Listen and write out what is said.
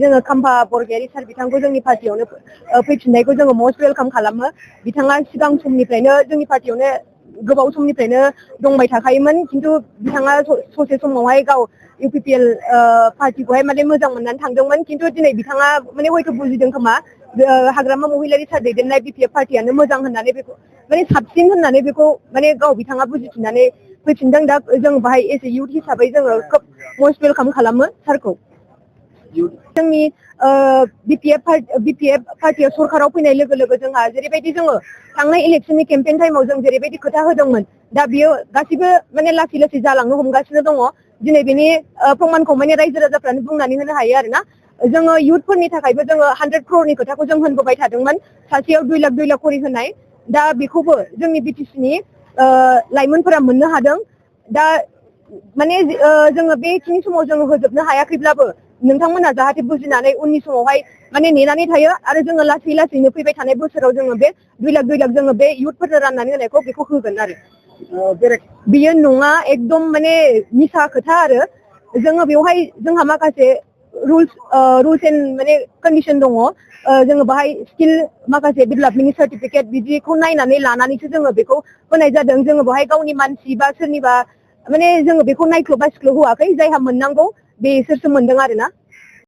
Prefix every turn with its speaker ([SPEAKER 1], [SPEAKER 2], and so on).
[SPEAKER 1] जोङो खाम्फा बरगयारी सार बिथांखौ जोंनि पार्टियावनो फैफिननायखौ जोङो मस्ट वेलकाम खालामो। बिथाङा सिगां समनिफ्रायनो जोंनि पार्टियावनो गोबाव समनिफ्रायनो दंबाय थाखायोमोन, खिन्थु बिथाङा ससे समावहाय गाव UPPL पार्टिखौहाय माने मोजां मोननानै थांदोंमोन, खिन्थु दिनै बिथाङा माने हयथ' बुजिदों खोमा हाग्रामा महिलारी सार दैदेननाय BPF पार्टियानो मोजां होननानै, बेखौ माने साबसिन होननानै बेखौ माने गाव बिथाङा बुजिफिननानै फैफिनदों। दा जों बाहाय एज ए इउथ हिसाबै जोङो खोब मस्ट वेलकाम खालामो सारखौ। जोंनि BPF पार्टिया सरकाराव फैनाय लोगो लोगो जोंहा जेरैबायदि जोङो थांनाय इलेक्सननि केम्पेइन टाइमाव जों जेरैबायदि खोथा होदोंमोन, दा बियो गासिबो माने लासै लासै जालांनो हमगासिनो दङ। दिनै बेनि प्रमानखौ माने रायजो राजाफ्रानो बुंनानै होनो हायो आरोना। जोङो इउथफोरनि थाखायबो जोङो 100 crore नि खोथाखौ जों होनबोबाय थादोंमोन, सासेयाव 2 लाख खरि होनाय। दा बेखौबो जोंनि BTC नि लाइमोनफोरा मोननो हादों। दा माने जोङो बेखिनि समाव जोङो होजोबनो हायाखैब्लाबो नोंथांमोना जाहाथे बुजिनानै उननि समावहाय माने नेनानै थायो आरो जोङो लासै लासैनो फैबाय थानाय बोसोराव जोङो बे 2 लाख जोङो बे इउथफोरनो राननानै होनायखौ बेखौ होगोन आरो। बियो नङा, एकदम माने मिसा खोथा आरो। जोङो बेवहाय जोंहा माखासे रुल्स एन्ड माने कन्डिशन दङ। जोङो बाहाय स्किल माखासे डेभेलपमेन्टनि सार्टिफिकेट बिदिखौ नायनानै लानानैसो जोङो बेखौ होनाय जादों। जोङो बेवहाय गावनि मानसि बा सोरनिबा माने जोङो बेखौ नायख्ल' बासिख्ल' होआखै, जायहा मोननांगौ बेसोरसो मोनदों आरोना।